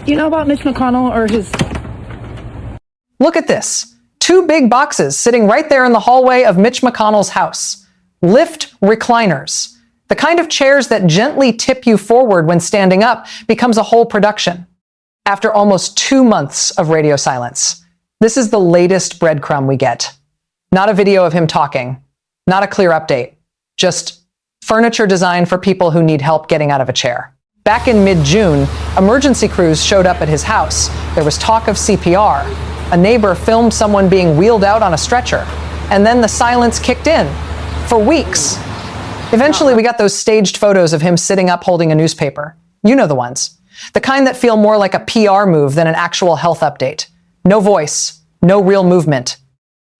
You know about Mitch McConnell or his... Look at this. 2 big boxes sitting right there in the hallway of Mitch McConnell's house. Lift recliners. The kind of chairs that gently tip you forward when standing up becomes a whole production. After almost 2 months of radio silence, this is the latest breadcrumb we get. Not a video of him talking, not a clear update, just furniture designed for people who need help getting out of a chair. Back in mid-June, emergency crews showed up at his house. There was talk of CPR. A neighbor filmed someone being wheeled out on a stretcher. And then the silence kicked in. For weeks. Eventually, we got those staged photos of him sitting up holding a newspaper. You know the ones. The kind that feel more like a PR move than an actual health update. No voice, no real movement.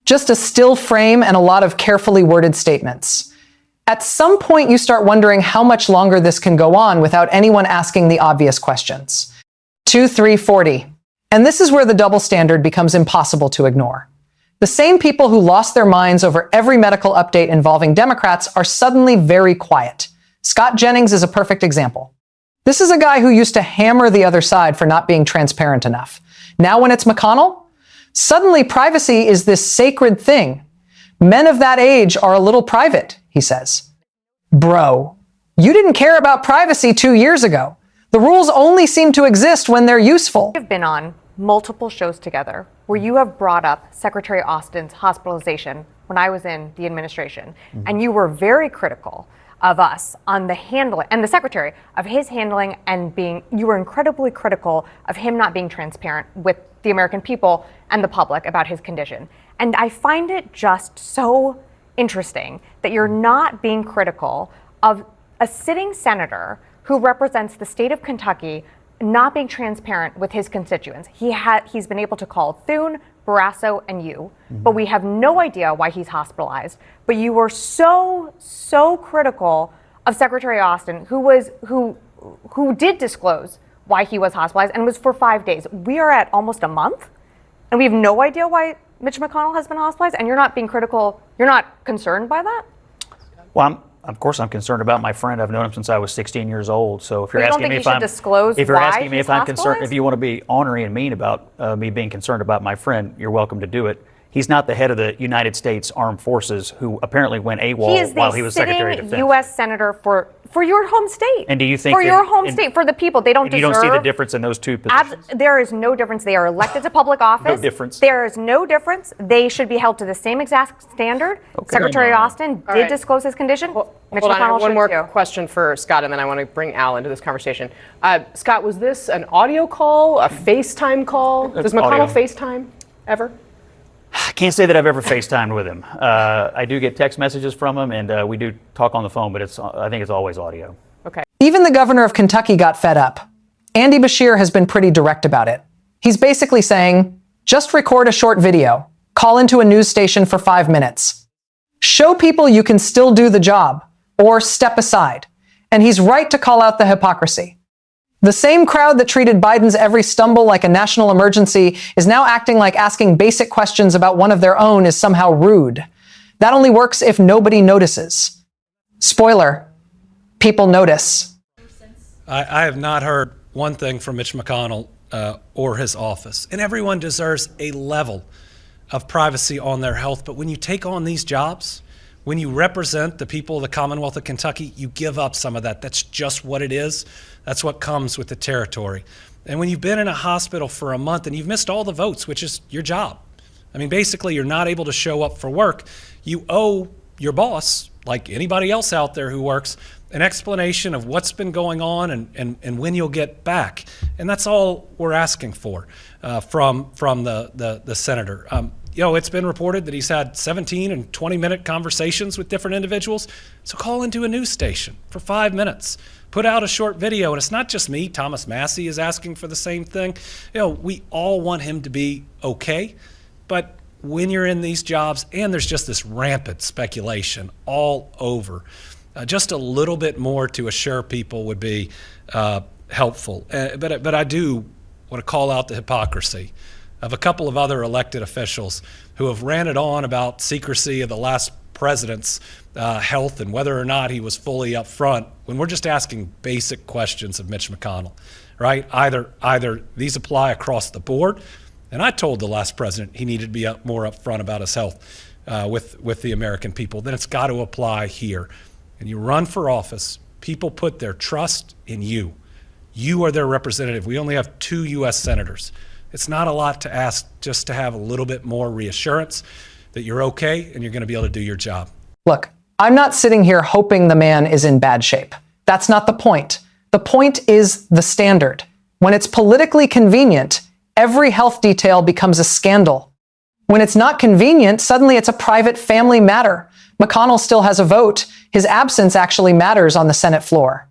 Just a still frame and a lot of carefully worded statements. At some point, you start wondering how much longer this can go on without anyone asking the obvious questions. 2, 3, 40. And this is where the double standard becomes impossible to ignore. The same people who lost their minds over every medical update involving Democrats are suddenly very quiet. Scott Jennings is a perfect example. This is a guy who used to hammer the other side for not being transparent enough. Now when it's McConnell, suddenly privacy is this sacred thing. Men of that age are a little private, he says. Bro, you didn't care about privacy 2 years ago. The rules only seem to exist when they're useful. We've been on multiple shows together where you have brought up Secretary Austin's hospitalization when I was in the administration. And you were very critical of us on the handling, and the secretary, of his handling and you were incredibly critical of him not being transparent with the American people and the public about his condition. And I find it just so interesting that you're not being critical of a sitting senator who represents the state of Kentucky not being transparent with his constituents. He's been able to call Thune, Barrasso, and you, but we have no idea why he's hospitalized. But you were so critical of Secretary Austin, who did disclose why he was hospitalized, and it was for 5 days. We are at almost a month, and we have no idea why Mitch McConnell has been hospitalized, and you're not being critical. You're not concerned by that? Well, of course, I'm concerned about my friend. I've known him since I was 16 years old. So if you're asking me if I'm concerned, if you want to be ornery and mean about me being concerned about my friend, you're welcome to do it. He's not the head of the United States Armed Forces, who apparently went AWOL while he was Secretary of Defense. He is the U.S. Senator for your home state. And do you think your home state, for the people, they don't deserve? You don't see the difference in those two positions? There is no difference. They are elected to public office. No difference. There is no difference. They should be held to the same exact standard. Okay. Secretary Austin did disclose his condition. Mitch McConnell I have one more too. question for Scott, and then I want to bring Al into this conversation. Scott, was this an audio call, a FaceTime call? Does McConnell FaceTime ever? I can't say that I've ever FaceTimed with him. I do get text messages from him, and we do talk on the phone, but I think it's always audio. Okay. Even the governor of Kentucky got fed up. Andy Beshear has been pretty direct about it. He's basically saying, just record a short video, call into a news station for 5 minutes. Show people you can still do the job, or step aside. And he's right to call out the hypocrisy. The same crowd that treated Biden's every stumble like a national emergency is now acting like asking basic questions about one of their own is somehow rude. That only works if nobody notices. Spoiler, people notice. I have not heard one thing from Mitch McConnell or his office. And everyone deserves a level of privacy on their health. But when you take on these jobs, when you represent the people of the Commonwealth of Kentucky, you give up some of that. That's just what it is. That's what comes with the territory. And when you've been in a hospital for a month and you've missed all the votes, which is your job, I mean, basically you're not able to show up for work, you owe your boss, like anybody else out there who works, an explanation of what's been going on and when you'll get back. And that's all we're asking for from the senator. You know, it's been reported that he's had 17 and 20-minute conversations with different individuals. So call into a news station for 5 minutes. Put out a short video. And it's not just me. Thomas Massey is asking for the same thing. You know, we all want him to be okay. But when you're in these jobs, and there's just this rampant speculation all over, just a little bit more to assure people would be helpful. But I do want to call out the hypocrisy of a couple of other elected officials who have ranted on about secrecy of the last president's health and whether or not he was fully up front when we're just asking basic questions of Mitch McConnell. right? Either these apply across the board, and I told the last president he needed to be more upfront about his health with the American people, then it's got to apply here. And you run for office, people put their trust in you. You are their representative. We only have 2 U.S. senators. It's not a lot to ask just to have a little bit more reassurance that you're okay and you're going to be able to do your job. Look, I'm not sitting here hoping the man is in bad shape. That's not the point. The point is the standard. When it's politically convenient, every health detail becomes a scandal. When it's not convenient, suddenly it's a private family matter. McConnell still has a vote. His absence actually matters on the Senate floor.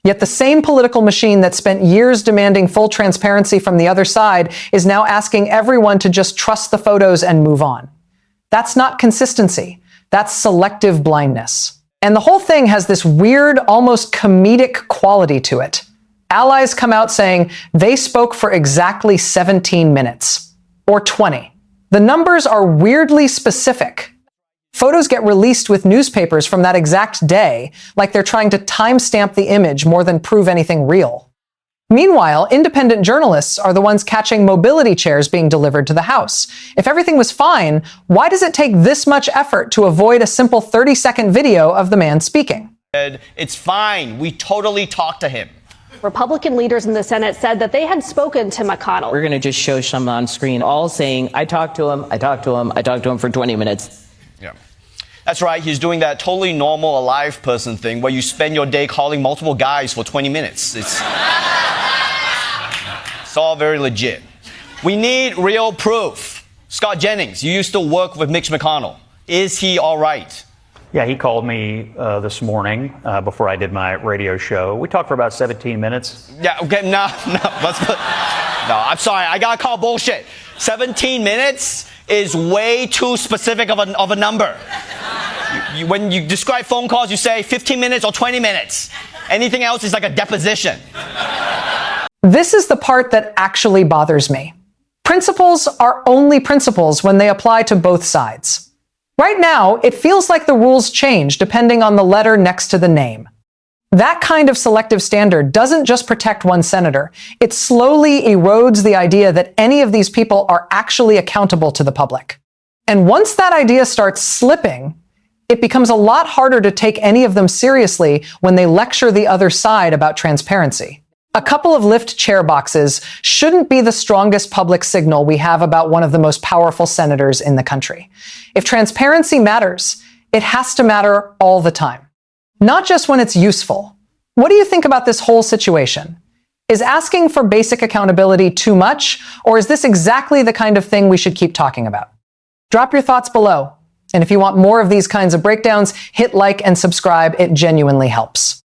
Yet the same political machine that spent years demanding full transparency from the other side is now asking everyone to just trust the photos and move on. That's not consistency. That's selective blindness. And the whole thing has this weird, almost comedic quality to it. Allies come out saying they spoke for exactly 17 minutes, or 20. The numbers are weirdly specific. Photos get released with newspapers from that exact day, like they're trying to timestamp the image more than prove anything real. Meanwhile, independent journalists are the ones catching mobility chairs being delivered to the House. If everything was fine, why does it take this much effort to avoid a simple 30-second video of the man speaking? It's fine. We totally talked to him. Republican leaders in the Senate said that they had spoken to McConnell. We're going to just show some on screen, all saying, I talked to him for 20 minutes. Yeah. That's right. He's doing that totally normal, alive person thing where you spend your day calling multiple guys for 20 minutes. It's all very legit. We need real proof. Scott Jennings, you used to work with Mitch McConnell. Is he all right? Yeah, he called me this morning before I did my radio show. We talked for about 17 minutes. Yeah, okay, no, I'm sorry, I gotta call bullshit. 17 minutes is way too specific of a number. When you describe phone calls, you say 15 minutes or 20 minutes. Anything else is like a deposition. This is the part that actually bothers me. Principles are only principles when they apply to both sides. Right now, it feels like the rules change depending on the letter next to the name. That kind of selective standard doesn't just protect one senator. It slowly erodes the idea that any of these people are actually accountable to the public. And once that idea starts slipping, it becomes a lot harder to take any of them seriously when they lecture the other side about transparency. A couple of lift chair boxes shouldn't be the strongest public signal we have about one of the most powerful senators in the country. If transparency matters, it has to matter all the time, not just when it's useful. What do you think about this whole situation? Is asking for basic accountability too much, or is this exactly the kind of thing we should keep talking about? Drop your thoughts below. And if you want more of these kinds of breakdowns, hit like and subscribe. It genuinely helps.